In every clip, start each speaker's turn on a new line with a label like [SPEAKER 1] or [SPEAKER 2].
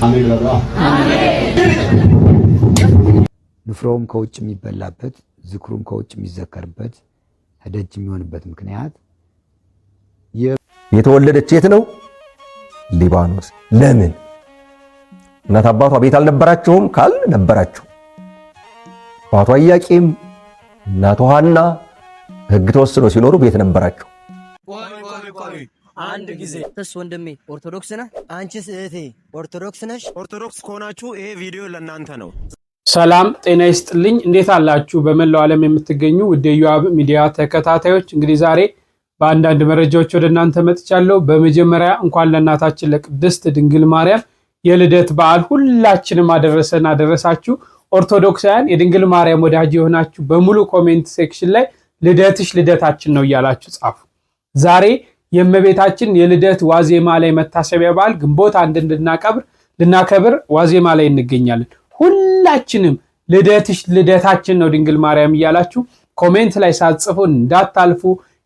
[SPEAKER 1] አሜን በሏ። ንፍሮም ከውጭ የሚበላበት ዝክሩም ከውጭ የሚዘከርበት ደጅ የሚሆንበት ምክንያት
[SPEAKER 2] የተወለደች የት ነው? ሊባኖስ። ለምን? እናት አባቷ ቤት አልነበራቸውም? ካል ነበራቸው። አባቷ ኢያቄም እናቷ ሐና ሕግ ተወስኖ ሲኖሩ ቤት ነበራቸው።
[SPEAKER 3] ቆይ አንድ ጊዜ ተስ ወንድሜ ኦርቶዶክስ ነህ? አንቺስ እህቴ ኦርቶዶክስ ነሽ?
[SPEAKER 4] ኦርቶዶክስ ከሆናችሁ ይሄ ቪዲዮ ለእናንተ ነው።
[SPEAKER 5] ሰላም ጤና ይስጥልኝ። እንዴት አላችሁ? በመላው ዓለም የምትገኙ ወደ ዮአብ ሚዲያ ተከታታዮች እንግዲህ ዛሬ በአንዳንድ መረጃዎች ወደ እናንተ መጥቻለሁ። በመጀመሪያ እንኳን ለእናታችን ለቅድስት ድንግል ማርያም የልደት በዓል ሁላችንም አደረሳችሁ። ኦርቶዶክሳውያን የድንግል ማርያም ወዳጅ የሆናችሁ በሙሉ ኮሜንት ሴክሽን ላይ ልደትሽ ልደታችን ነው እያላችሁ ጻፉ። ዛሬ የእመቤታችን የልደት ዋዜማ ላይ መታሰቢያ በዓል ግንቦት 1 ልናከብር ዋዜማ ላይ እንገኛለን። ሁላችንም ልደትሽ ልደታችን ነው ድንግል ማርያም እያላችሁ ኮሜንት ላይ ሳትጽፉ እንዳታልፉ።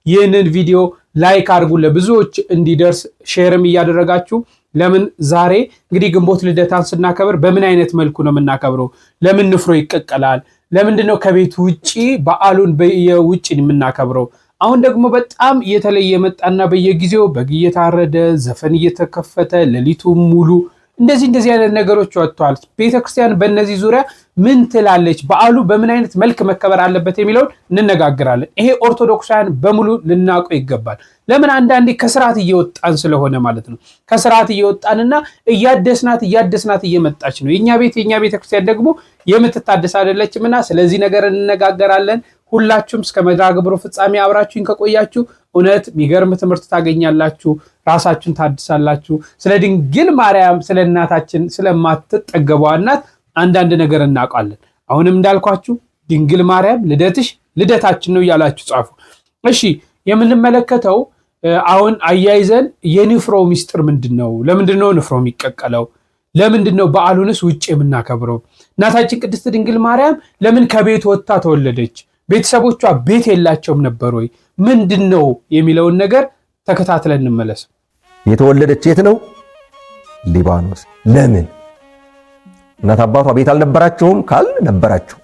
[SPEAKER 5] ይህንን ቪዲዮ ላይክ አድርጉ፣ ለብዙዎች እንዲደርስ ሼርም እያደረጋችሁ። ለምን ዛሬ እንግዲህ ግንቦት ልደታን ስናከብር በምን አይነት መልኩ ነው የምናከብረው? ለምን ንፍሮ ይቀቀላል? ለምንድነው ከቤት ውጪ በዓሉን በየውጪ የምናከብረው? አሁን ደግሞ በጣም እየተለየ መጣና በየጊዜው በግ እየታረደ ዘፈን እየተከፈተ ሌሊቱን ሙሉ እንደዚህ አይነት ነገሮች ወጥቷል። ቤተክርስቲያን በእነዚህ ዙሪያ ምን ትላለች? በዓሉ በምን አይነት መልክ መከበር አለበት የሚለውን እንነጋገራለን። ይሄ ኦርቶዶክሳውያን በሙሉ ልናውቀው ይገባል። ለምን አንዳንዴ ከስርዓት እየወጣን ስለሆነ ማለት ነው። ከስርዓት እየወጣንና እያደስናት እየመጣች ነው። የኛ ቤተክርስቲያን ደግሞ የምትታደስ አይደለችምና ስለዚህ ነገር እንነጋገራለን። ሁላችሁም እስከ መርሃ ግብሩ ፍጻሜ አብራችሁን ከቆያችሁ እውነት የሚገርም ትምህርት ታገኛላችሁ፣ ራሳችሁን ታድሳላችሁ። ስለ ድንግል ማርያም ስለ እናታችን ስለማትጠገበው እናት አንዳንድ ነገር እናውቃለን። አሁንም እንዳልኳችሁ ድንግል ማርያም ልደትሽ ልደታችን ነው እያላችሁ ጻፉ። እሺ የምንመለከተው አሁን አያይዘን የንፍሮ ሚስጥር ምንድነው? ለምንድነው ንፍሮ የሚቀቀለው? ለምንድነው በዓሉንስ ውጪ የምናከብረው? እናታችን ቅድስት ድንግል ማርያም ለምን ከቤት ወጥታ ተወለደች? ቤተሰቦቿ ቤት የላቸውም ነበር ወይ? ምንድነው የሚለውን ነገር ተከታትለን እንመለስ።
[SPEAKER 2] የተወለደች የት ነው? ሊባኖስ። ለምን? እናት አባቷ ቤት አልነበራቸውም? ካል ነበራቸው።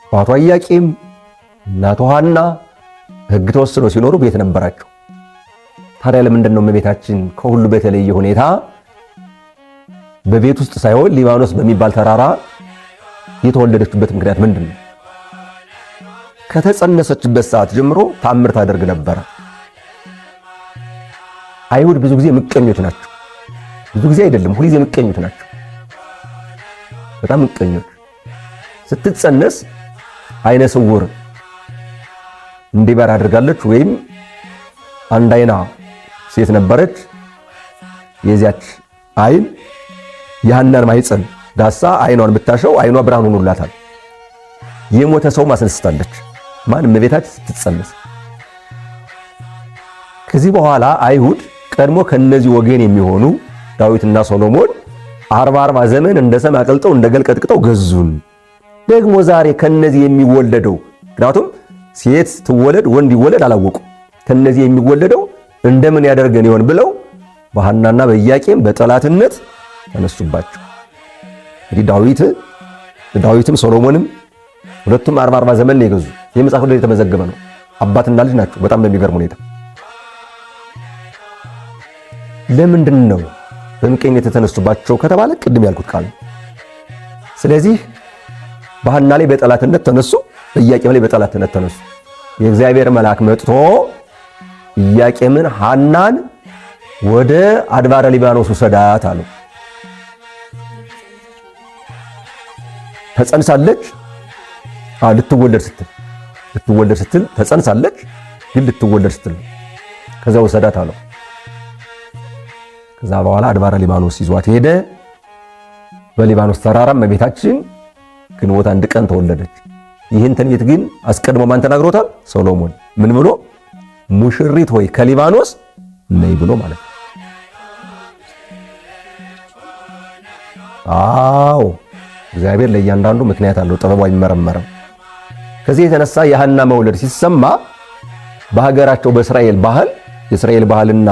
[SPEAKER 2] አባቷ ኢያቄም እናቷ ሐና ሕግ ተወስኖ ሲኖሩ ቤት ነበራቸው። ታዲያ ለምንድነው እመቤታችን ከሁሉ በተለየ ሁኔታ በቤት ውስጥ ሳይሆን ሊባኖስ በሚባል ተራራ የተወለደችበት ምክንያት ምንድነው? ከተጸነሰችበት ሰዓት ጀምሮ ታምር ታደርግ ነበር። አይሁድ ብዙ ጊዜ ምቀኞች ናቸው። ብዙ ጊዜ አይደለም፣ ሁሉ ጊዜ ምቀኞች ናቸው። በጣም ምቀኞች። ስትጸነስ አይነ ስውር እንዲበር አድርጋለች። ወይም አንድ አይና ሴት ነበረች። የዚያች አይን የሐናን ማህፀን ዳሳ አይኗን ብታሸው አይኗ ብርሃን ሆኖላታል። የሞተ ሰው ማስነስታለች። ማን? እመቤታችን ስትጸነስ። ከዚህ በኋላ አይሁድ ቀድሞ ከነዚህ ወገን የሚሆኑ ዳዊትና ሶሎሞን 40 ዘመን እንደ ሰም አቅልጠው እንደ ገል ቀጥቅጠው ገዙን። ደግሞ ዛሬ ከነዚህ የሚወለደው ምክንያቱም ሴት ትወለድ ወንድ ይወለድ አላወቁ። ከነዚህ የሚወለደው እንደምን ያደርገን ይሆን ብለው በሐናና በኢያቄም በጠላትነት ተነሱባቸው። እንግዲህ ዳዊትም ሶሎሞንም ሁለቱም 40 ዘመን ነው የገዙ። የመጽሐፍ ቅዱስ የተመዘገበ ነው። አባትና ልጅ ናቸው። በጣም በሚገርም ሁኔታ ለምንድን ነው በምቀኝነት የተነሱባቸው ከተባለ ቅድም ያልኩት ቃል። ስለዚህ በሐና ላይ በጠላትነት ተነሱ፣ በኢያቄም ላይ በጠላትነት ተነሱ። የእግዚአብሔር መልአክ መጥቶ ኢያቄምን ሐናን ወደ አድባረ ሊባኖስ ወሰዳት አለው። ተጸንሳለች። ልትወለድ ስትል ተጸንሳለች። ግን ልትወለድ ስትል ከዛ ወሰዳት አለው። ከዛ በኋላ አድባረ ሊባኖስ ይዟት ሄደ። በሊባኖስ ተራራ እመቤታችን ግንቦት 1 ቀን ተወለደች። ይህን ትንቢት ግን አስቀድሞ ማን ተናግሮታል? ሶሎሞን። ምን ብሎ? ሙሽሪት ሆይ ከሊባኖስ ነይ ብሎ ማለት ነው። አዎ እግዚአብሔር ለእያንዳንዱ ምክንያት አለው፣ ጥበቡ አይመረመርም። ከዚህ የተነሳ የሐና መውለድ ሲሰማ በሀገራቸው በእስራኤል ባህል የእስራኤል ባህልና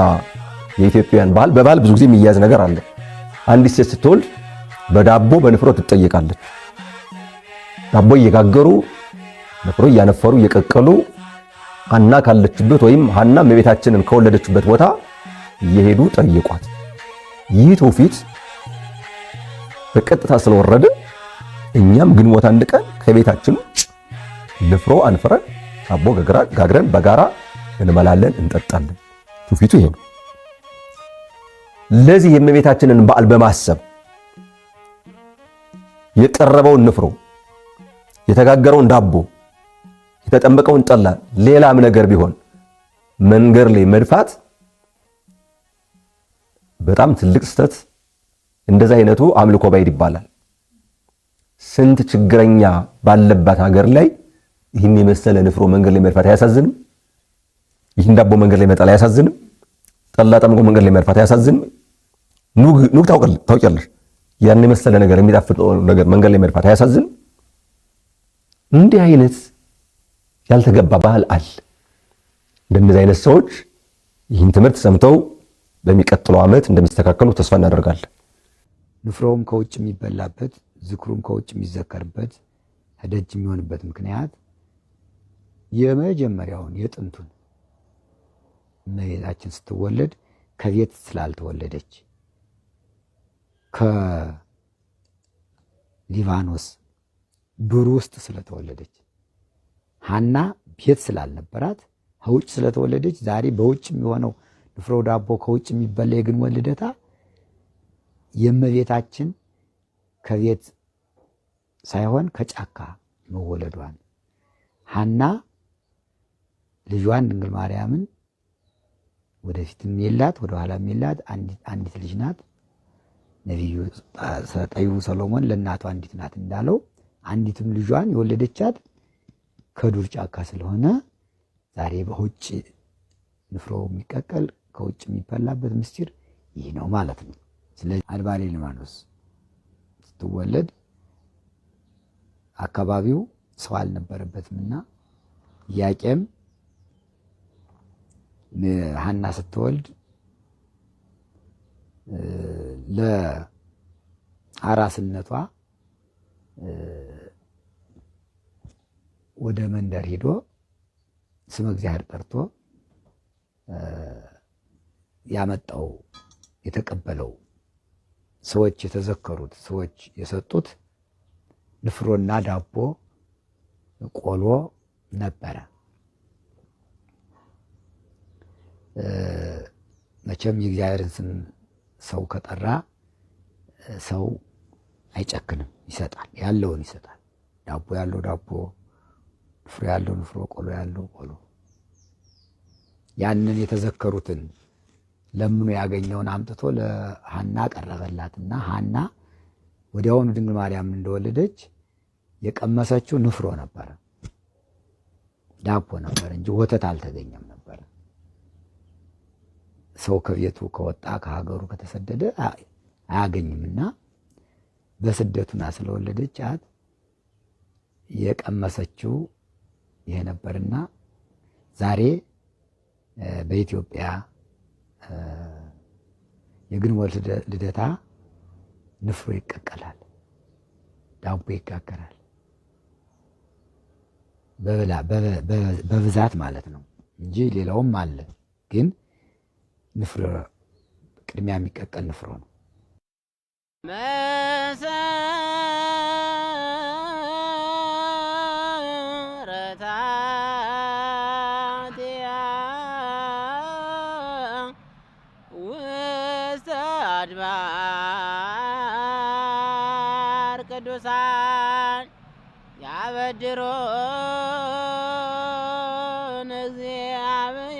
[SPEAKER 2] የኢትዮጵያን ባህል በባህል ብዙ ጊዜ የሚያዝ ነገር አለ። አንዲት ሴት ስትወልድ በዳቦ በንፍሮ ትጠየቃለች። ዳቦ እየጋገሩ ንፍሮ እያነፈሩ እየቀቀሉ ሐና ካለችበት ወይም ሐና እመቤታችንን ከወለደችበት ቦታ እየሄዱ ጠይቋት። ይህ ትውፊት በቀጥታ ስለወረደ እኛም ግንቦት አንድ ቀን ከቤታችን ንፍሮ አንፍረን ዳቦ ጋግረን በጋራ እንመላለን፣ እንጠጣለን። ትውፊቱ ይሄ ነው። ለዚህ የእመቤታችንን በዓል በማሰብ የቀረበውን ንፍሮ፣ የተጋገረውን ዳቦ፣ የተጠመቀውን ጠላ፣ ሌላም ነገር ቢሆን መንገድ ላይ መድፋት በጣም ትልቅ ስህተት። እንደዛ አይነቱ አምልኮ ባይድ ይባላል። ስንት ችግረኛ ባለባት ሀገር ላይ ይህን የመሰለ ንፍሮ መንገድ ላይ መድፋት አያሳዝንም? ይህን ዳቦ መንገድ ላይ መጣል አያሳዝንም? ጠላ ጠምቆ መንገድ ላይ መድፋት አያሳዝንም? ኑግ ታውቂያለሽ? ያን የመሰለ ነገር የሚጣፍጥ ነገር መንገድ ላይ መድፋት አያሳዝንም? እንዲህ አይነት ያልተገባ ባህል አለ። እንደነዚህ አይነት ሰዎች ይህን ትምህርት ሰምተው በሚቀጥለው ዓመት እንደሚስተካከሉ ተስፋ እናደርጋለን።
[SPEAKER 1] ንፍሮም ከውጭ የሚበላበት ዝክሩም ከውጭ የሚዘከርበት ደጅ የሚሆንበት ምክንያት የመጀመሪያውን የጥንቱን እመቤታችን ስትወለድ ከቤት ስላልተወለደች ከሊባኖስ ዱር ውስጥ ስለተወለደች ሐና ቤት ስላልነበራት ከውጭ ስለተወለደች ዛሬ በውጭ የሚሆነው ንፍሮ ዳቦ ከውጭ የሚበላ የግንቦት ልደታ የእመቤታችን ከቤት ሳይሆን ከጫካ መወለዷን ሐና ልጇን ድንግል ማርያምን ወደፊትም የላት ወደ ኋላም የላት አንዲት ልጅ ናት። ነቢዩ ጠቢቡ ሰሎሞን ለእናቷ አንዲት ናት እንዳለው አንዲትም ልጇን የወለደቻት ከዱር ጫካ ስለሆነ ዛሬ በውጭ ንፍሮ የሚቀቀል ከውጭ የሚበላበት ምስጢር ይህ ነው ማለት ነው። ስለዚህ አድባሬ ሊባኖስ ስትወለድ አካባቢው ሰው አልነበረበትምና ኢያቄም ሐና ስትወልድ ለአራስነቷ ወደ መንደር ሄዶ ስመ እግዚአብሔር ጠርቶ ያመጣው የተቀበለው ሰዎች የተዘከሩት ሰዎች የሰጡት ንፍሮና ዳቦ ቆሎ ነበረ። መቼም የእግዚአብሔርን ስም ሰው ከጠራ ሰው አይጨክንም፣ ይሰጣል፣ ያለውን ይሰጣል። ዳቦ ያለው ዳቦ፣ ንፍሮ ያለው ንፍሮ፣ ቆሎ ያለው ቆሎ። ያንን የተዘከሩትን ለምኑ ያገኘውን አምጥቶ ለሐና ቀረበላትና ሐና ወዲያውኑ ድንግል ማርያም እንደወለደች የቀመሰችው ንፍሮ ነበረ፣ ዳቦ ነበር እንጂ ወተት አልተገኘም ነበር። ሰው ከቤቱ ከወጣ ከሀገሩ ከተሰደደ አያገኝምና በስደቱና ስለወለደቻት የቀመሰችው ይሄ ነበርና ዛሬ በኢትዮጵያ የግንቦት ልደታ ንፍሮ ይቀቀላል፣ ዳቦ ይጋገራል፣ በብዛት ማለት ነው እንጂ ሌላውም አለ። ግን ንፍሮ ቅድሚያ የሚቀቀል ንፍሮ ነው።
[SPEAKER 6] አድባር ቅዱሳን ያበድሮን እግዚአብሔር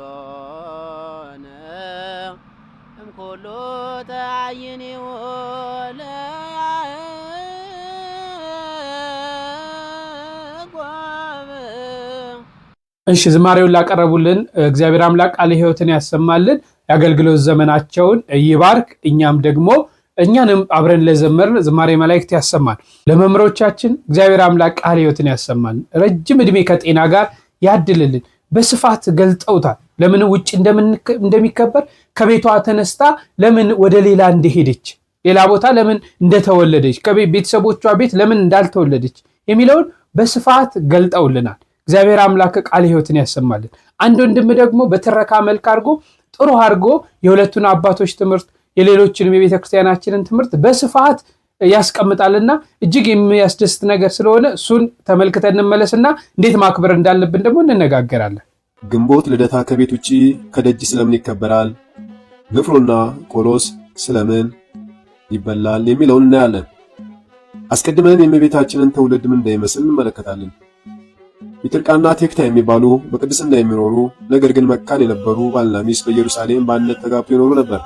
[SPEAKER 6] ናናቅጻጽዮን እምኩሉ ተአይኒው
[SPEAKER 5] እሺ ዝማሬውን ላቀረቡልን እግዚአብሔር አምላክ ቃለ ሕይወትን ያሰማልን። የአገልግሎት ዘመናቸውን ይባርክ። እኛንም አብረን ለዘመርን ዝማሬ መላእክት ያሰማን። ለመምህሮቻችን እግዚአብሔር አምላክ ቃለ ሕይወትን ያሰማን። ረጅም ዕድሜ ከጤና ጋር ያድልልን። በስፋት ገልጠውታል። ለምን ውጭ እንደሚከበር ከቤቷ ተነስታ ለምን ወደ ሌላ እንደሄደች፣ ሌላ ቦታ ለምን እንደተወለደች፣ ከቤተሰቦቿ ቤት ለምን እንዳልተወለደች የሚለውን በስፋት ገልጠውልናል። እግዚአብሔር አምላክ ቃለ ሕይወትን ያሰማልን። አንድ ወንድም ደግሞ በትረካ መልክ አድርጎ ጥሩ አድርጎ የሁለቱን አባቶች ትምህርት የሌሎችንም የቤተክርስቲያናችንን ትምህርት በስፋት ያስቀምጣልና እጅግ የሚያስደስት ነገር ስለሆነ እሱን ተመልክተን እንመለስና እንዴት ማክበር እንዳለብን ደግሞ እንነጋገራለን።
[SPEAKER 7] ግንቦት ልደታ ከቤት ውጪ ከደጅ ስለምን ይከበራል? ንፍሮና ቆሎስ ስለምን ይበላል? የሚለውን እናያለን። አስቀድመን የእመቤታችንን ትውልድ ምን እንደሚመስል እንመለከታለን። ሚጥርቃና ቴክታ የሚባሉ በቅድስና የሚኖሩ ነገር ግን መካን የነበሩ ባልና ሚስት በኢየሩሳሌም በአንድነት ተጋብተው ይኖሩ ነበር።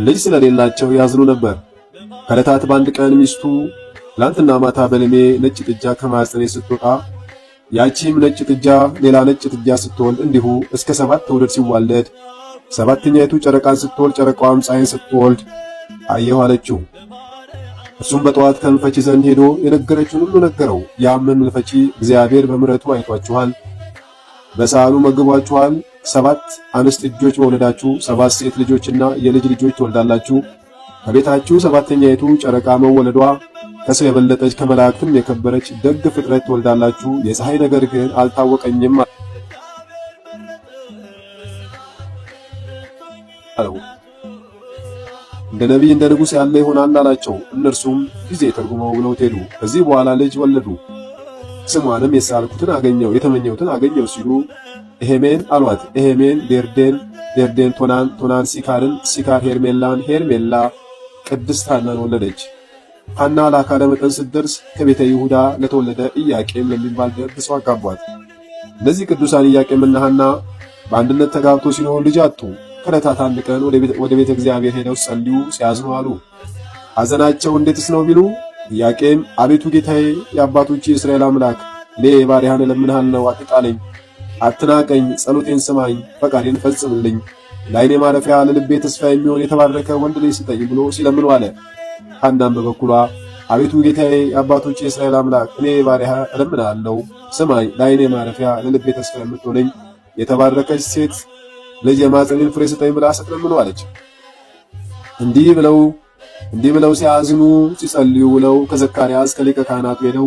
[SPEAKER 7] ልጅ ስለሌላቸው ያዝኑ ነበር። ከዕለታት በአንድ ቀን ሚስቱ ትላንትና ማታ በልሜ ነጭ ጥጃ ከማኅፀኔ ስትወጣ ያቺም ነጭ ጥጃ ሌላ ነጭ ጥጃ ስትወልድ እንዲሁ እስከ 7 ትውልድ ሲዋለድ ሰባተኛይቱ ጨረቃን ስትወልድ ጨረቃዋም ፀሐይን ስትወልድ አየሁ አለችው። እርሱም በጠዋት ከሕልም ፈቺ ዘንድ ሄዶ የነገረችውን ሁሉ ነገረው። ያም ሕልም ፈቺ እግዚአብሔር በምሕረቱ አይቷችኋል፣ በሳሉ መግቧችኋል፣ 7 አንስት ልጆች መውለዳችሁ 7 ሴት ልጆችና የልጅ ልጆች ትወልዳላችሁ። ከቤታችሁ ሰባተኛይቱ ጨረቃ መወለዷ ከሰው የበለጠች ከመላእክትም የከበረች ደግ ፍጥረት ትወልዳላችሁ። የፀሐይ ነገር ግን አልታወቀኝም አለው። እንደ ነቢይ እንደ ንጉሥ ያለ ይሆናል አላቸው። እነርሱም ጊዜ ተርጉመው ብለው ሄዱ። ከዚህ በኋላ ልጅ ወለዱ። ስሟንም የሳልኩትን አገኘው የተመኘሁትን አገኘው ሲሉ ኤሄሜን አሏት። ኤሄሜን ዴርዴን ቶናን ሲካርን፣ ሲካር ሄርሜላን፣ ሄርሜላ ቅድስት ሐናን ወለደች። ሐና ለአካለ መጠን ስትደርስ ከቤተ ይሁዳ ለተወለደ ኢያቄም ለሚባል ደግ ሰው አጋቧት። እነዚህ ቅዱሳን ኢያቄምና ሐና በአንድነት ተጋብተው ሲኖሩ ልጅ አጡ። ከዕለታት አንድ ቀን ወደ ቤተ እግዚአብሔር ሄደው ጸልዩ ሲያዝኑ አሉ። ሐዘናቸው እንዴትስ ነው ቢሉ ኢያቄም አቤቱ ጌታዬ የአባቶች የእስራኤል አምላክ እኔ ባሪያህን እለምንሃለሁ፣ አትጣለኝ፣ አትናቀኝ፣ ጸሎቴን ስማኝ፣ ፈቃዴን ፈጽምልኝ፣ ለዓይኔ ማረፊያ ለልቤ ተስፋ የሚሆን የተባረከ ወንድ ልጅ ስጠኝ ብሎ ሲለምኑ አለ። ሐናም በበኩሏ አቤቱ ጌታዬ የአባቶች የእስራኤል አምላክ እኔ ባሪያህ እለምንሃለሁ፣ ስማኝ፣ ለዓይኔ ማረፊያ ለልቤ ተስፋ የምትሆነኝ የተባረከች ሴት ልጅ የማኅፀኔን ፍሬ ስጠኝ ብላ ስትለምኑ አለች። እንዲህ ብለው ሲያዝኑ ሲጸልዩ ውለው ከዘካርያስ ከሊቀ ካህናቱ ሄደው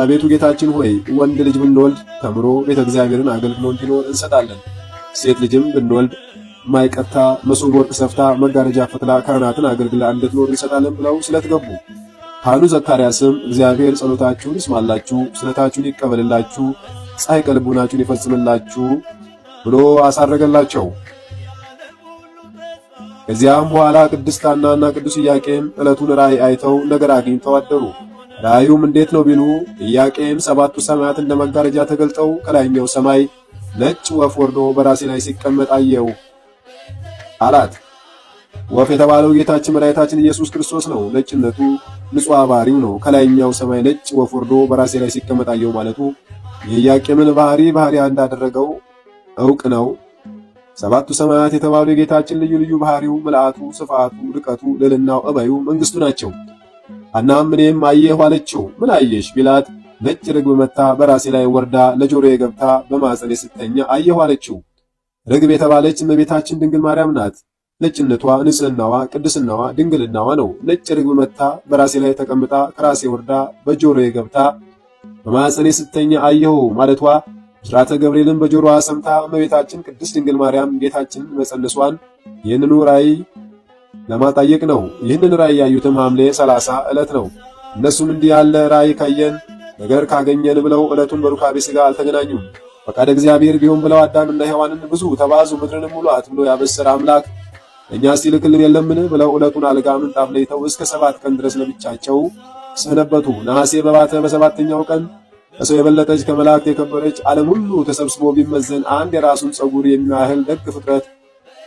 [SPEAKER 7] አቤቱ ጌታችን ሆይ ወንድ ልጅ ብንወልድ ተምሮ ቤተ እግዚአብሔርን አገልግሎ እንዲኖር እንሰጣለን፣ ሴት ልጅም ብንወልድ ማይቀርታ መሶበ ወርቅ ሰፍታ መጋረጃ ፈትላ ካህናትን አገልግላ እንድትኖር እንሰጣለን ብለው ስለተገቡ ካህኑ ዘካርያስም እግዚአብሔር ጸሎታችሁን ይስማላችሁ፣ ስለታችሁን ይቀበልላችሁ፣ ፀሐይ ቀልቡናችሁን ይፈጽምላችሁ ብሎ አሳረገላቸው። ከዚያም በኋላ ቅድስት ሐናና ቅዱስ ኢያቄም ዕለቱን ራእይ አይተው ነገር አግኝተው አደሩ። ራእዩም እንዴት ነው ቢሉ ኢያቄም 7ቱ ሰማያት እንደ መጋረጃ ተገልጠው ከላይኛው ሰማይ ነጭ ወፍ ወርዶ በራሴ ላይ ሲቀመጥ አየሁ አላት። ወፍ የተባለው ጌታችን መድኃኒታችን ኢየሱስ ክርስቶስ ነው። ነጭነቱ ንጹሕ ባህሪው ነው። ከላይኛው ሰማይ ነጭ ወፍ ወርዶ በራሴ ላይ ሲቀመጥ አየሁ ማለቱ የኢያቄምን ባህሪያ እንዳደረገው ዕውቅ ነው። 7ቱ ሰማያት የተባሉ የጌታችን ልዩ ልዩ ባህሪው፣ ምልአቱ፣ ስፋቱ፣ ርቀቱ፣ ልዕልናው፣ እበዩ፣ መንግስቱ ናቸው። ሐናም እኔም አየሁ አለችው። ምን አየሽ ቢላት ነጭ ርግብ መታ በራሴ ላይ ወርዳ ለጆሮዬ ገብታ በማኅፀኔ ስተኛ አየሁ አለችው። ርግብ የተባለች እመቤታችን ድንግል ማርያም ናት። ነጭነቷ፣ ንጽሕናዋ፣ ቅድስናዋ፣ ድንግልናዋ ነው። ነጭ ርግብ መታ በራሴ ላይ ተቀምጣ ከራሴ ወርዳ በጆሮዬ ገብታ በማኅፀኔ ስተኛ አየሁ ማለቷ ብስራተ ገብርኤልን በጆሮዋ ሰምታ እመቤታችን ቅድስት ድንግል ማርያም ጌታችንን መጸነሷን ይህንኑ ራእይ ለማጣየቅ ነው። ይህንን ራእይ ያዩትም ሐምሌ 30 ዕለት ነው። እነሱም እንዲህ ያለ ራእይ ካየን ነገር ካገኘን ብለው ዕለቱን በሩካቤ ሥጋ አልተገናኙም። ፈቃደ እግዚአብሔር ቢሆን ብለው አዳምና ሔዋንን ብዙ ተባዙ ምድርንም ሙሉአት ብሎ ያበሰረ አምላክ እኛስ ይልክልን የለምን ብለው ዕለቱን አልጋ ምንጣፍ ለይተው እስከ 7 ቀን ድረስ ለብቻቸው ሰነበቱ። ነሐሴ በባተ በሰባተኛው ቀን ከሰው የበለጠች ከመላእክት የከበረች ዓለም ሁሉ ተሰብስቦ ቢመዘን አንድ የራሱን ፀጉር የሚያህል ደግ ፍጥረት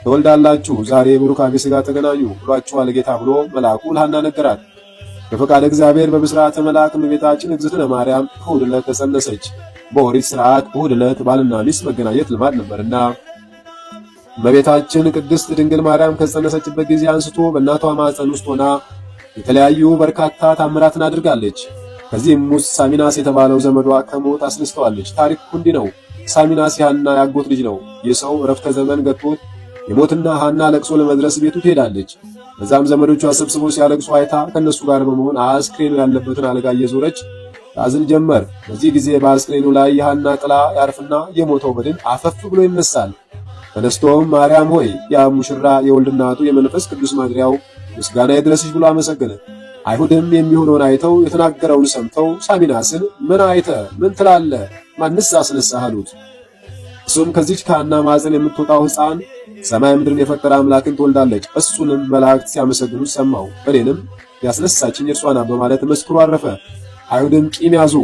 [SPEAKER 7] ትወልዳላችሁ፣ ዛሬ በሩካቤ ሥጋ ተገናኙ ብሏችኋል ጌታ ብሎ መልአኩ ለሐና ነገራት። በፈቃደ እግዚአብሔር በብስራተ መልአክ እመቤታችን እግዝእትነ ማርያም እሑድ ዕለት ተጸነሰች። በኦሪት ሥርዓት እሑድ ዕለት ባልና ሚስት መገናኘት ልማድ ነበርና እመቤታችን ቅድስት ድንግል ማርያም ከጸነሰችበት ጊዜ አንስቶ በእናቷ ማኅፀን ውስጥ ሆና የተለያዩ በርካታ ታምራትን አድርጋለች። ከዚህም ውስጥ ሳሚናስ የተባለው ዘመዷ ከሞት አስነስተዋለች። ታሪኩ እንዲህ ነው። ሳሚናስ የሐና ያጎት ልጅ ነው። ይህ ሰው ዕረፍተ ዘመን ገጥቶት የሞትና ሐና ለቅሶ ለመድረስ ቤቱ ትሄዳለች። በዛም ዘመዶቿ ሰብስበው ሲያለቅሱ አይታ ከነሱ ጋር በመሆን አስክሬኑ ያለበትን አልጋ እየዞረች ታዝን ጀመር። በዚህ ጊዜ በአስክሬኑ ላይ የሐና ጥላ ያርፍና የሞተው በድን አፈፍ ብሎ ይነሳል። ተነስቶም ማርያም ሆይ ያ ሙሽራ የወልድ እናቱ የመንፈስ ቅዱስ ማደሪያው ምስጋና ይድረስሽ ብሎ አመሰገነ። አይሁድም የሚሆነውን አይተው የተናገረውን ሰምተው ሳሚናስን ምን አይተ ምን ትላለ? ማንስ አስነሳህ አሉት። እሱም ከዚች ከሐና ማኅፀን የምትወጣው ሕፃን ሰማይ ምድርን የፈጠረ አምላክን ትወልዳለች፣ እሱንም መላእክት ሲያመሰግኑት ሰማው፣ እኔንም ያስነሳችኝ እርሷ ናት በማለት መስክሮ አረፈ። አይሁድም ቂም ያዙ።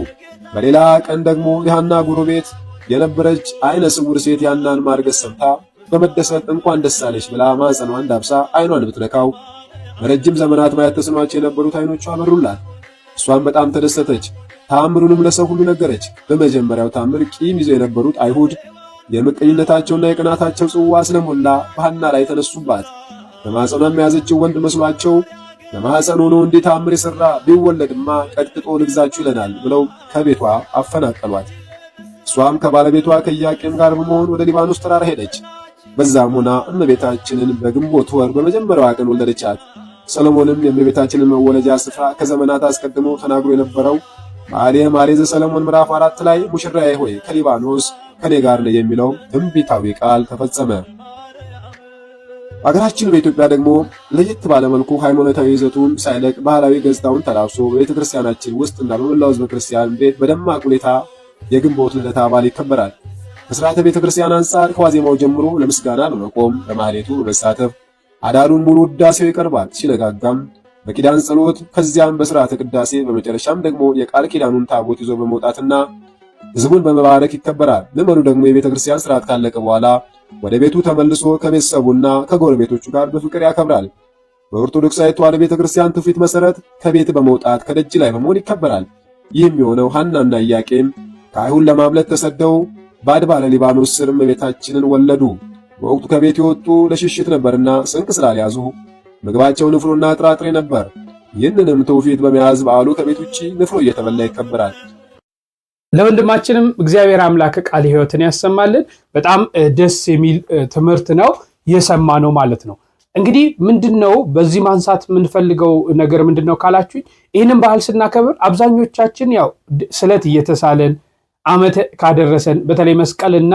[SPEAKER 7] በሌላ ቀን ደግሞ የሐና ጎረቤት የነበረች አይነ ስውር ሴት የሐናን ማርገዝ ሰምታ በመደሰት እንኳን ደስ አለሽ ብላ ማኅፀኗን ዳብሳ አይኗን ብትነካው በረጅም ዘመናት ማየት ተስኗቸው የነበሩት አይኖቿ አበሩላት። እሷም በጣም ተደሰተች። ተአምሩንም ለሰው ሁሉ ነገረች። በመጀመሪያው ተአምር ቂም ይዘው የነበሩት አይሁድ የምቀኝነታቸውና የቅናታቸው ጽዋ ስለሞላ በሐና ላይ ተነሱባት። በማኅፀኗም የያዘችው ወንድ መስሏቸው በማኅፀን ሆኖ እንዲህ ተአምር የሠራ ቢወለድማ ቀጥቅጦ ልግዛችሁ ይለናል ብለው ከቤቷ አፈናቀሏት። እሷም ከባለቤቷ ከኢያቄም ጋር በመሆን ወደ ሊባኖስ ተራራ ሄደች። በዛም ሆና እመቤታችንን በግንቦት ወር በመጀመሪያዋ ቀን ወለደቻት። ሰሎሞንም የእመቤታችንን መወለጃ ስፍራ ከዘመናት አስቀድሞ ተናግሮ የነበረው መኃልየ ዘሰሎሞን ምዕራፍ 4 ላይ ሙሽራዬ ሆይ ከሊባኖስ ከኔ ጋር ነይ የሚለው ትንቢታዊ ቃል ተፈጸመ። አገራችን በኢትዮጵያ ደግሞ ለየት ባለ መልኩ ሃይማኖታዊ ይዘቱን ሳይለቅ ባህላዊ ገጽታውን ተላብሶ በቤተ ክርስቲያናችን ውስጥ እና በመላው ሕዝበ ክርስቲያን ቤት በደማቅ ሁኔታ የግንቦት ልደታ በዓል ይከበራል። ከሥርዓተ ቤተ ክርስቲያን አንጻር ከዋዜማው ጀምሮ ለምስጋና በመቆም በማህሌቱ በመሳተፍ አዳሩን ሙሉ ውዳሴው ይቀርባል። ሲነጋጋም በኪዳን ጸሎት፣ ከዚያም በሥርዓተ ቅዳሴ፣ በመጨረሻም ደግሞ የቃል ኪዳኑን ታቦት ይዞ በመውጣትና ሕዝቡን በመባረክ ይከበራል። ምዕመኑ ደግሞ የቤተ ክርስቲያን ሥርዓት ካለቀ በኋላ ወደ ቤቱ ተመልሶ ከቤተሰቡና ከጎረቤቶቹ ጋር በፍቅር ያከብራል። በኦርቶዶክሳዊት ተዋሕዶ ቤተ ክርስቲያን ትውፊት መሠረት ከቤት በመውጣት ከደጅ ላይ በመሆን ይከበራል። ይህም የሆነው ሐናና ኢያቄም ከአይሁድ ለማምለጥ ተሰደው በአድባረ ሊባኖስ ስር እመቤታችንን ወለዱ። በወቅቱ ከቤት የወጡ ለሽሽት ነበርና ስንቅ ስላልያዙ ምግባቸው ንፍሮና ጥራጥሬ ነበር። ይህንንም ትውፊት በመያዝ በዓሉ ከቤት ውጭ ንፍሮ እየተበላ ይከበራል።
[SPEAKER 5] ለወንድማችንም እግዚአብሔር አምላክ ቃል ሕይወትን ያሰማልን። በጣም ደስ የሚል ትምህርት ነው የሰማ ነው ማለት ነው። እንግዲህ ምንድነው በዚህ ማንሳት የምንፈልገው ነገር ምንድነው ካላችሁ፣ ይህንን ባህል ስናከብር አብዛኞቻችን ያው ስለት እየተሳለን ዓመት ካደረሰን በተለይ መስቀልና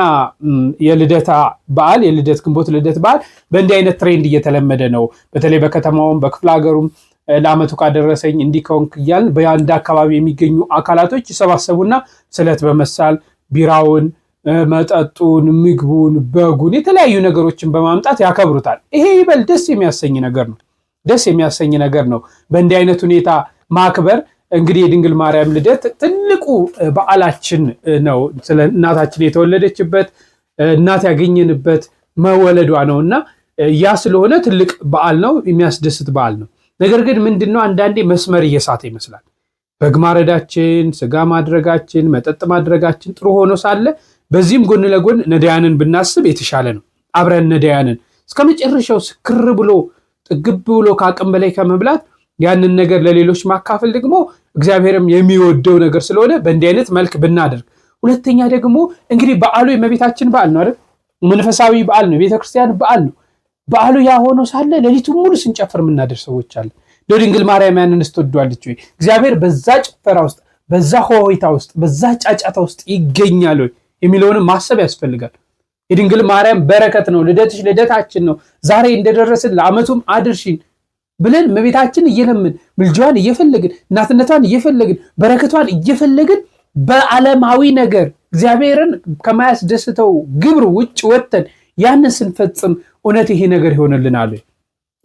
[SPEAKER 5] የልደታ በዓል የልደት ግንቦት ልደት በዓል በእንዲህ አይነት ትሬንድ እየተለመደ ነው። በተለይ በከተማውም በክፍለ ሀገሩም ለዓመቱ ካደረሰኝ እንዲከውንክ እያልን በአንድ አካባቢ የሚገኙ አካላቶች ይሰባሰቡና ስለት በመሳል ቢራውን፣ መጠጡን፣ ምግቡን፣ በጉን የተለያዩ ነገሮችን በማምጣት ያከብሩታል። ይሄ ይበል ደስ የሚያሰኝ ነገር ነው። ደስ የሚያሰኝ ነገር ነው። በእንዲህ አይነት ሁኔታ ማክበር እንግዲህ የድንግል ማርያም ልደት ትልቁ በዓላችን ነው። ስለ እናታችን የተወለደችበት እናት ያገኘንበት መወለዷ ነውና ያ ስለሆነ ትልቅ በዓል ነው፣ የሚያስደስት በዓል ነው። ነገር ግን ምንድነው አንዳንዴ መስመር እየሳተ ይመስላል። በግ ማረዳችን፣ ስጋ ማድረጋችን፣ መጠጥ ማድረጋችን ጥሩ ሆኖ ሳለ በዚህም ጎን ለጎን ነዳያንን ብናስብ የተሻለ ነው። አብረን ነዳያንን እስከ መጨረሻው ስክር ብሎ ጥግብ ብሎ ከአቅም በላይ ከመብላት ያንን ነገር ለሌሎች ማካፈል ደግሞ እግዚአብሔርም የሚወደው ነገር ስለሆነ በእንዲህ አይነት መልክ ብናደርግ። ሁለተኛ ደግሞ እንግዲህ በዓሉ የእመቤታችን በዓል ነው አይደል? መንፈሳዊ በዓል ነው፣ ቤተክርስቲያን በዓል ነው። በዓሉ ያ ሆኖ ሳለ ሌሊቱን ሙሉ ስንጨፍር የምናደር ሰዎች አለ። ድንግል ማርያም ያንንስ ትወዷለች ወይ? እግዚአብሔር በዛ ጭፈራ ውስጥ፣ በዛ ሆይታ ውስጥ፣ በዛ ጫጫታ ውስጥ ይገኛል ወይ የሚለውንም ማሰብ ያስፈልጋል። የድንግል ማርያም በረከት ነው። ልደትሽ ልደታችን ነው። ዛሬ እንደደረስን ለዓመቱም አድርሽን ብለን እመቤታችን እየለምን ምልጃዋን እየፈለግን እናትነቷን እየፈለግን በረከቷን እየፈለግን በዓለማዊ ነገር እግዚአብሔርን ከማያስደስተው ግብር ውጭ ወጥተን ያንን ስንፈጽም እውነት ይሄ ነገር ይሆንልናል?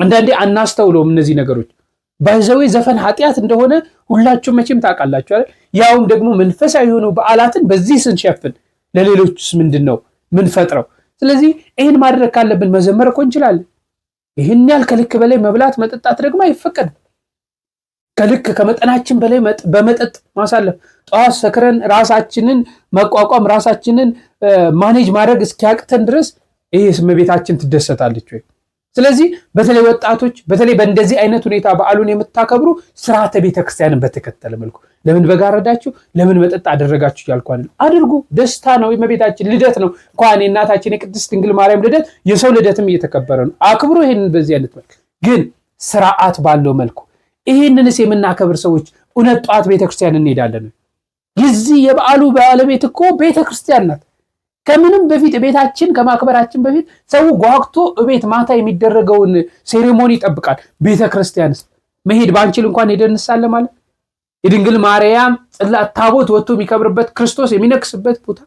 [SPEAKER 5] አንዳንዴ አናስተውለውም። እነዚህ ነገሮች ባይዘዌ ዘፈን ኃጢአት እንደሆነ ሁላችሁም መቼም ታውቃላችሁ አይደል? ያውም ደግሞ መንፈሳዊ የሆኑ በዓላትን በዚህ ስንሸፍን ለሌሎችስ ምንድን ነው ምን ፈጥረው? ስለዚህ ይህን ማድረግ ካለብን መዘመር እኮ እንችላለን። ይህን ያህል ከልክ በላይ መብላት መጠጣት ደግሞ አይፈቀድም። ከልክ ከመጠናችን በላይ በመጠጥ ማሳለፍ፣ ጠዋት ሰክረን ራሳችንን መቋቋም ራሳችንን ማኔጅ ማድረግ እስኪያቅተን ድረስ ይሄስ እመቤታችን ትደሰታለች ወይ? ስለዚህ በተለይ ወጣቶች በተለይ በእንደዚህ አይነት ሁኔታ በዓሉን የምታከብሩ ስርዓተ ቤተክርስቲያንን በተከተለ መልኩ ለምን በጋረዳችሁ ለምን መጠጥ አደረጋችሁ እያልኩ አድርጉ። ደስታ ነው፣ የእመቤታችን ልደት ነው። እንኳን የእናታችን የቅድስት ድንግል ማርያም ልደት የሰው ልደትም እየተከበረ ነው። አክብሩ ይሄንን በዚህ አይነት መልኩ ግን ስርዓት ባለው መልኩ። ይሄንንስ የምናከብር ሰዎች እውነት ጧት ቤተክርስቲያን እንሄዳለን? የዚህ የበዓሉ ባለቤት እኮ ቤተክርስቲያን ናት። ከምንም በፊት ቤታችን ከማክበራችን በፊት ሰው ጓግቶ ቤት ማታ የሚደረገውን ሴሬሞኒ ይጠብቃል። ቤተክርስቲያንስ መሄድ ባንችል እንኳን ሄደን እንሳለን ማለት የድንግል ማርያም ጽላት ታቦት ወጥቶ የሚከብርበት ክርስቶስ የሚነክስበት ቦታ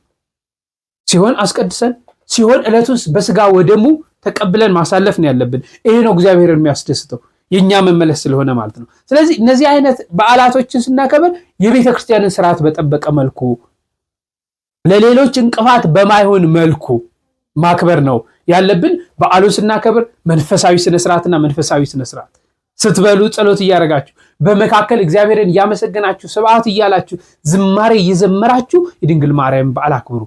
[SPEAKER 5] ሲሆን አስቀድሰን ሲሆን ዕለቱን በስጋ ወደሙ ተቀብለን ማሳለፍ ነው ያለብን። ይሄ ነው እግዚአብሔርን የሚያስደስተው የኛ መመለስ ስለሆነ ማለት ነው። ስለዚህ እነዚህ አይነት በዓላቶችን ስናከብር የቤተክርስቲያንን ስርዓት በጠበቀ መልኩ ለሌሎች እንቅፋት በማይሆን መልኩ ማክበር ነው ያለብን። በዓሉን ስናከብር መንፈሳዊ ስነ ስርዓትና መንፈሳዊ ስነ ስርዓት ስትበሉ ጸሎት እያደረጋችሁ በመካከል እግዚአብሔርን እያመሰገናችሁ ስብዓት እያላችሁ ዝማሬ እየዘመራችሁ የድንግል ማርያም በዓል አክብሩ።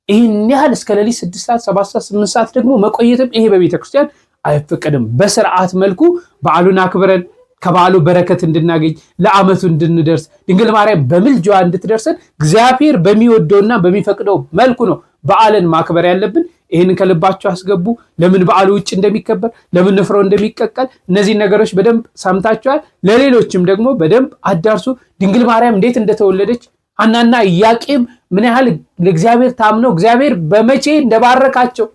[SPEAKER 5] ይህን ያህል እስከ ሌሊት 6 ሰዓት 7 ሰዓት 8 ሰዓት ደግሞ መቆየትም ይሄ በቤተክርስቲያን አይፈቀድም። በስርዓት መልኩ በዓሉን አክብረን ከበዓሉ በረከት እንድናገኝ ለዓመቱ እንድንደርስ ድንግል ማርያም በምልጃዋ እንድትደርሰን እግዚአብሔር በሚወደውና በሚፈቅደው መልኩ ነው በዓልን ማክበር ያለብን። ይህንን ከልባችሁ አስገቡ። ለምን በዓሉ ውጭ እንደሚከበር ለምን ንፍሮ እንደሚቀቀል እነዚህ ነገሮች በደንብ ሰምታችኋል። ለሌሎችም ደግሞ በደንብ አዳርሱ። ድንግል ማርያም እንዴት እንደተወለደች ሐናና ኢያቄም ምን ያህል ለእግዚአብሔር ታምነው እግዚአብሔር በመቼ እንደባረካቸው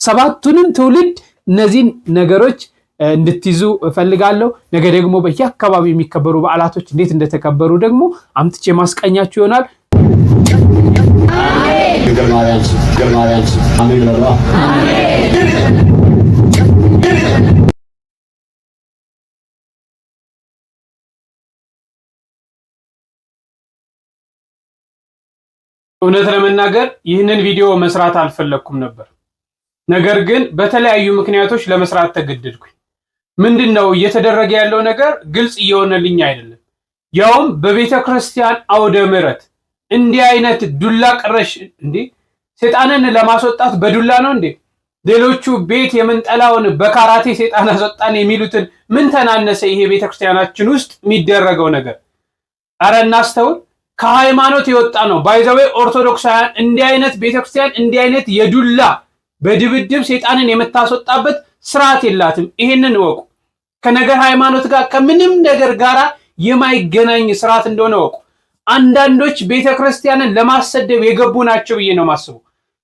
[SPEAKER 5] ሰባቱንም ትውልድ እነዚህን ነገሮች እንድትይዙ እፈልጋለሁ። ነገ ደግሞ በየአካባቢው የሚከበሩ በዓላቶች እንዴት እንደተከበሩ ደግሞ አምጥቼ ማስቀኛችሁ ይሆናል። እውነት ለመናገር ይህንን ቪዲዮ መስራት አልፈለኩም ነበር። ነገር ግን በተለያዩ ምክንያቶች ለመስራት ተገደድኩኝ። ምንድነው እየተደረገ ያለው ነገር ግልጽ እየሆነልኝ አይደለም። ያውም በቤተ ክርስቲያን አውደ ምሕረት እንዲህ አይነት ዱላ ቀረሽ እንዴ! ሰይጣንን ለማስወጣት በዱላ ነው እንዴ? ሌሎቹ ቤት የምንጠላውን በካራቴ ሰይጣን አስወጣን የሚሉትን ምን ተናነሰ? ይሄ ቤተክርስቲያናችን ውስጥ የሚደረገው ነገር አረ እናስተውል። ከሃይማኖት የወጣ ነው። ባይዘዌ ኦርቶዶክሳውያን እንዲህ አይነት ቤተክርስቲያን እንዲህ አይነት የዱላ በድብድብ ሰይጣንን የምታስወጣበት ስርዓት የላትም። ይሄንን ወቁ። ከነገር ሃይማኖት ጋር ከምንም ነገር ጋር የማይገናኝ ስርዓት እንደሆነ ወቁ። አንዳንዶች ቤተክርስቲያንን ለማሰደብ የገቡ ናቸው ብዬ ነው ማስቡ።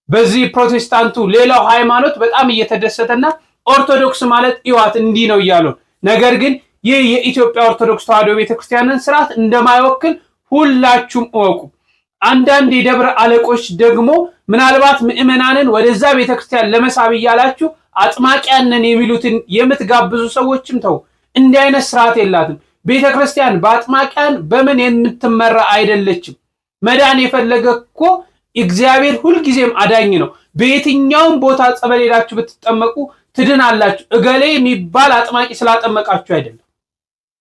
[SPEAKER 5] በዚህ ፕሮቴስታንቱ ሌላው ሃይማኖት በጣም እየተደሰተና ኦርቶዶክስ ማለት ይዋት እንዲህ ነው እያሉ፣ ነገር ግን ይህ የኢትዮጵያ ኦርቶዶክስ ተዋሕዶ ቤተክርስቲያንን ስርዓት እንደማይወክል ሁላችሁም እወቁ። አንዳንድ የደብረ አለቆች ደግሞ ምናልባት ምእመናንን ወደዛ ቤተክርስቲያን ለመሳብ እያላችሁ አጥማቂያንን የሚሉትን የምትጋብዙ ሰዎችም ተው። እንዲህ አይነት ስርዓት የላትም ቤተክርስቲያን። በአጥማቂያን በምን የምትመራ አይደለችም። መዳን የፈለገ እኮ እግዚአብሔር ሁልጊዜም አዳኝ ነው። በየትኛውም ቦታ ጸበል ሄዳችሁ ብትጠመቁ ትድናላችሁ። እገሌ የሚባል አጥማቂ ስላጠመቃችሁ አይደለም።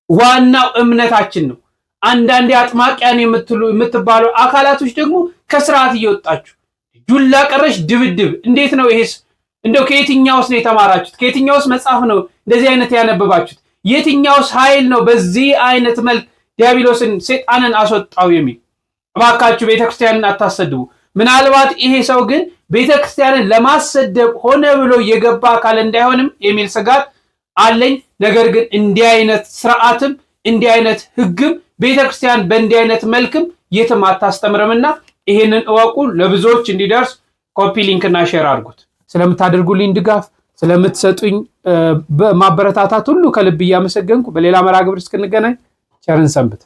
[SPEAKER 5] ዋናው እምነታችን ነው። አንዳንዴ አጥማቂያን የምትባሉ አካላቶች ደግሞ ከስርዓት እየወጣችሁ ዱላ ቀረሽ ድብድብ። እንዴት ነው ይሄስ? እንደው ከየትኛውስ ነው የተማራችሁት? ከየትኛውስ መጽሐፍ ነው እንደዚህ አይነት ያነበባችሁት? የትኛውስ ኃይል ነው በዚህ አይነት መልክ ዲያብሎስን ሰይጣንን አስወጣው የሚል? እባካችሁ ቤተክርስቲያንን አታሰድቡ። ምናልባት ይሄ ሰው ግን ቤተክርስቲያንን ለማሰደብ ሆነ ብሎ የገባ አካል እንዳይሆንም የሚል ስጋት አለኝ። ነገር ግን እንዲህ አይነት ስርዓትም እንዲህ አይነት ህግም ቤተክርስቲያን በእንዲህ አይነት መልክም የትም አታስተምርምና ይሄንን እወቁ። ለብዙዎች እንዲደርስ ኮፒ ሊንክና ሼር አድርጉት። ስለምታደርጉልኝ ድጋፍ፣ ስለምትሰጡኝ ማበረታታት ሁሉ ከልብ እያመሰገንኩ በሌላ መርሃ ግብር እስክንገናኝ ቸርን ሰንብት።